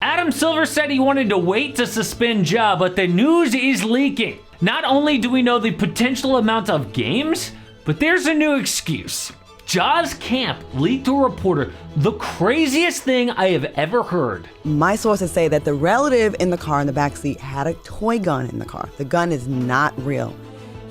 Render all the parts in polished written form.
Adam Silver said he wanted to wait to suspend Ja, but the news is leaking. Not only do we know the potential amount of games, but there's a new excuse. Ja's camp leaked to a reporter the craziest thing I have ever heard. My sources say that the relative in the car in the backseat had a toy gun in the car. The gun is not real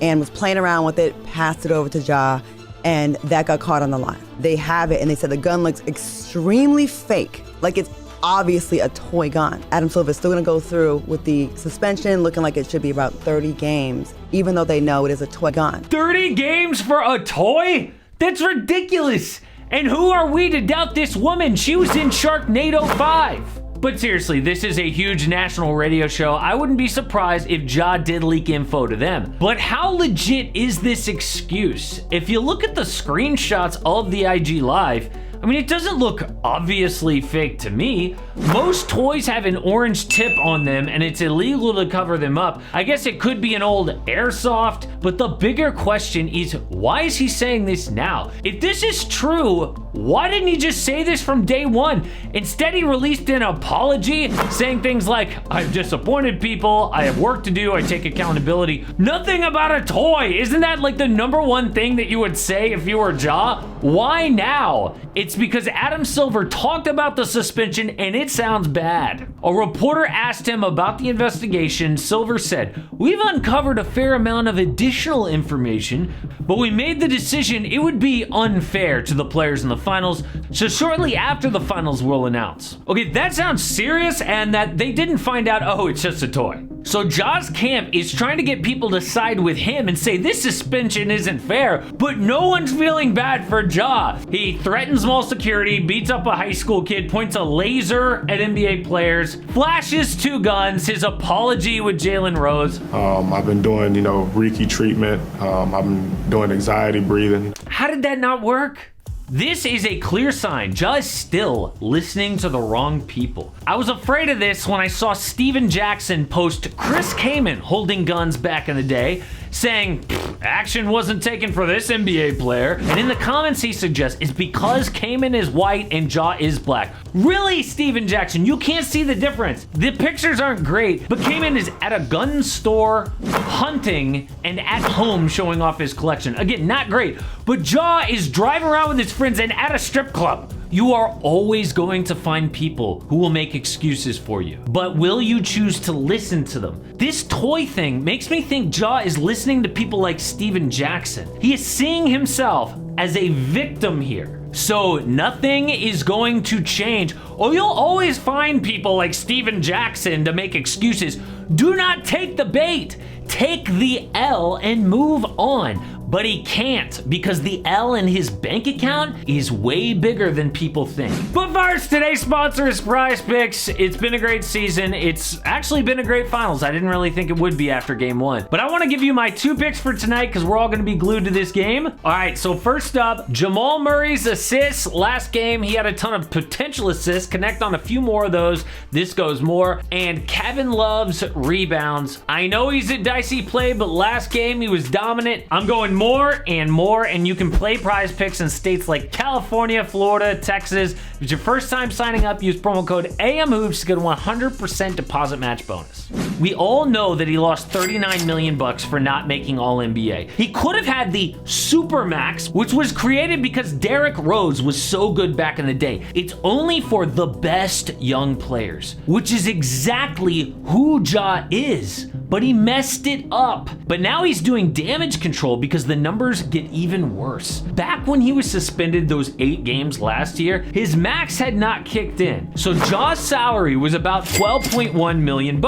and was playing around with it, passed it over to Ja, and that got caught on the line. They have it, and they said the gun looks extremely fake, like it's obviously a toy gun. Adam Silver is still going to go through with the suspension, looking like it should be about 30 games, even though they know it is a toy gun. 30 games for a toy? That's ridiculous. And who are we to doubt this woman? She was in Sharknado 5. But seriously, this is a huge national radio show. I wouldn't be surprised if Ja did leak info to them. But how legit is this excuse? If you look at the screenshots of the IG Live, I mean, it doesn't look obviously fake to me. Most toys have an orange tip on them and it's illegal to cover them up. I guess it could be an old airsoft, but the bigger question is, why is he saying this now? If this is true, why didn't he just say this from day one? Instead, he released an apology saying things like, I've disappointed people, I have work to do, I take accountability. Nothing about a toy. Isn't that like the #1 thing that you would say if you were Ja? Why now? It's because Adam Silver talked about the suspension and it sounds bad. A reporter asked him about the investigation. Silver said, "We've uncovered a fair amount of additional information, but we made the decision it would be unfair to the players in the finals, so shortly after the finals we'll announce." Okay, that sounds serious, and that they didn't find out, oh, it's just a toy. So Ja's camp is trying to get people to side with him and say this suspension isn't fair, but no one's feeling bad for Ja. He threatens mall security, beats up a high school kid, points a laser at NBA players, flashes 2 guns, his apology with Jalen Rose. I've been doing, Reiki treatment. I've been doing anxiety breathing. How did that not work? This is a clear sign Ja is still listening to the wrong people. I was afraid of this when I saw Steven Jackson post Chris Kaman holding guns back in the day, saying, action wasn't taken for this NBA player. And in the comments he suggests it's because Kaman is white and Ja is black. Really, Steven Jackson, you can't see the difference. The pictures aren't great, but Kaman is at a gun store, hunting, and at home showing off his collection. Again, not great, but Ja is driving around with his friends and at a strip club. You are always going to find people who will make excuses for you, but will you choose to listen to them? This toy thing makes me think Ja is listening to people like Steven Jackson. He is seeing himself as a victim here. So nothing is going to change, or you'll always find people like Steven Jackson to make excuses. Do not take the bait. Take the L and move on. But he can't, because the L in his bank account is way bigger than people think. But first, today's sponsor is Prize Picks. It's been a great season. It's actually been a great finals. I didn't really think it would be after game 1. But I want to give you my 2 picks for tonight because we're all going to be glued to this game. All right, so first up, Jamal Murray's assists. Last game, he had a ton of potential assists. Connect on a few more of those. This goes more. And Kevin Love's rebounds. I know he's a dicey play, but last game he was dominant. I'm going more, and you can play Prize Picks in states like California, Florida, Texas. If it's your first time signing up, use promo code AMHOOPS to get a 100% deposit match bonus. We all know that he lost $39 million for not making All-NBA. He could have had the Supermax, which was created because Derrick Rose was so good back in the day. It's only for the best young players, which is exactly who Ja is. But he messed it up. But now he's doing damage control because the numbers get even worse. Back when he was suspended those 8 games last year, his max had not kicked in. So Ja's salary was about $12.1 million.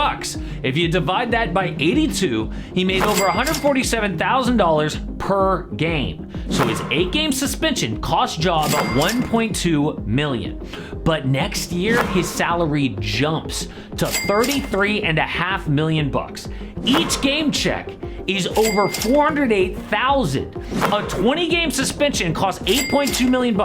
If you divide that by 82, he made over $147,000 per game. So his 8-game suspension cost Ja about $1.2 million. But next year, his salary jumps to $33.5 million. Each game check is over $408,000. A 20-game suspension costs $8.2 million.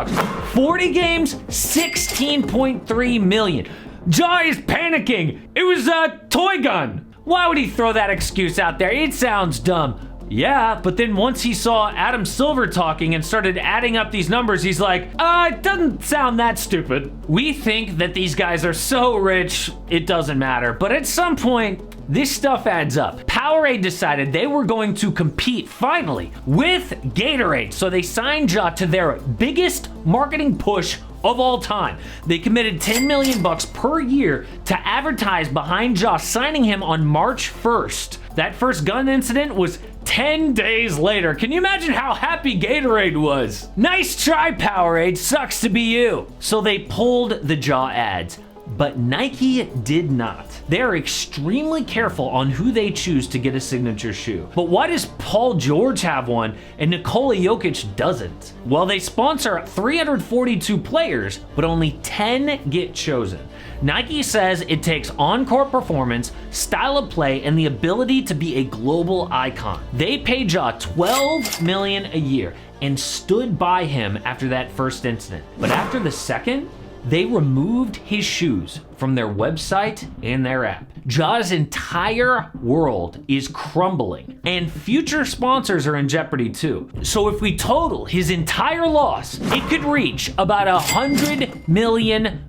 40 games, $16.3 million. Ja is panicking. It was a toy gun. Why would he throw that excuse out there? It sounds dumb. yeah, but then once he saw Adam Silver talking and started adding up these numbers, he's like, it doesn't sound that stupid. We think that these guys are so rich, it doesn't matter. But at some point, this stuff adds up. Powerade decided they were going to compete finally with Gatorade. So they signed Ja to their biggest marketing push of all time. They committed $10 million per year to advertise behind Ja, signing him on March 1st. That first gun incident was 10 days later. Can you imagine how happy Gatorade was? Nice try, Powerade. Sucks to be you. So they pulled the Ja ads. But Nike did not. They're extremely careful on who they choose to get a signature shoe. But why does Paul George have one and Nikola Jokic doesn't? Well, they sponsor 342 players, but only 10 get chosen. Nike says it takes on-court performance, style of play, and the ability to be a global icon. They pay Ja $12 million a year and stood by him after that first incident. But after the second, they removed his shoes from their website and their app. Ja's entire world is crumbling, and future sponsors are in jeopardy too. So if we total his entire loss, it could reach about $100 million.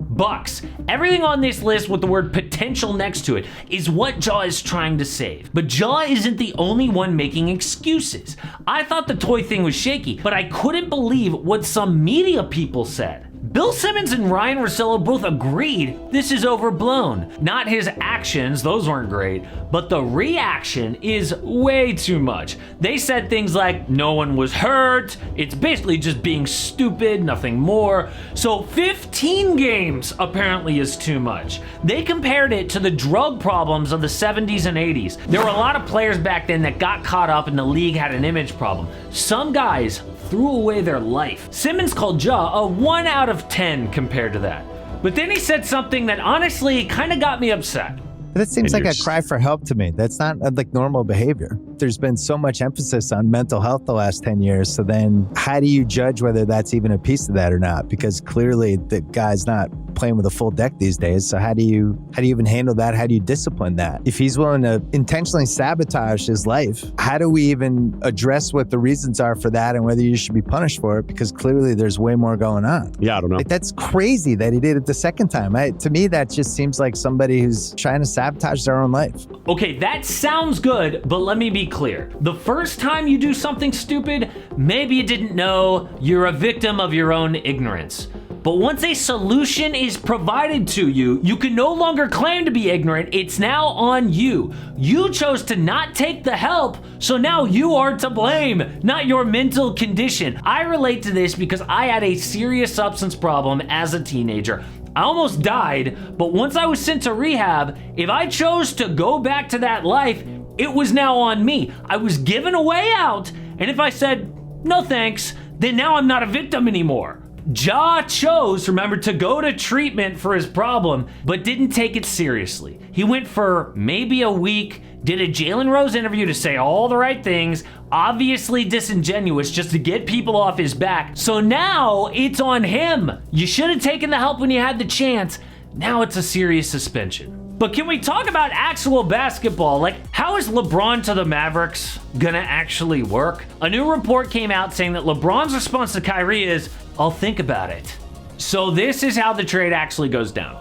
Everything on this list with the word potential next to it is what Ja is trying to save. But Ja isn't the only one making excuses. I thought the toy thing was shaky, but I couldn't believe what some media people said. Bill Simmons and Ryan Russillo both agreed this is overblown. Not his actions, those weren't great, but the reaction is way too much. They said things like, no one was hurt, it's basically just being stupid, nothing more. So 15 games apparently is too much. They compared it to the drug problems of the 70s and 80s. There were a lot of players back then that got caught up and the league had an image problem. Some guys threw away their life. Simmons called Ja a 1 out of 10 compared to that. But then he said something that honestly kind of got me upset. That seems like a cry for help to me. That's not like normal behavior. There's been so much emphasis on mental health the last 10 years. So then how do you judge whether that's even a piece of that or not? Because clearly the guy's not playing with a full deck these days. So how do you even handle that? How do you discipline that? If he's willing to intentionally sabotage his life, how do we even address what the reasons are for that and whether you should be punished for it? Because clearly there's way more going on. Yeah, I don't know. Like, that's crazy that he did it the second time. To me, that just seems like somebody who's trying to sabotage their own life. Okay, that sounds good, but let me be clear. The first time you do something stupid, maybe you didn't know, you're a victim of your own ignorance. But once a solution is provided to you, you can no longer claim to be ignorant. It's now on you. You chose to not take the help, so now you are to blame, not your mental condition. I relate to this because I had a serious substance problem as a teenager. I almost died, but once I was sent to rehab, if I chose to go back to that life, it was now on me. I was given a way out, and if I said, no thanks, then now I'm not a victim anymore. Ja chose, remember, to go to treatment for his problem, but didn't take it seriously. He went for maybe a week, did a Jalen Rose interview to say all the right things, obviously disingenuous just to get people off his back. So now it's on him. You should have taken the help when you had the chance. Now it's a serious suspension. But can we talk about actual basketball? Like, how is LeBron to the Mavericks gonna actually work? A new report came out saying that LeBron's response to Kyrie is, I'll think about it. So this is how the trade actually goes down.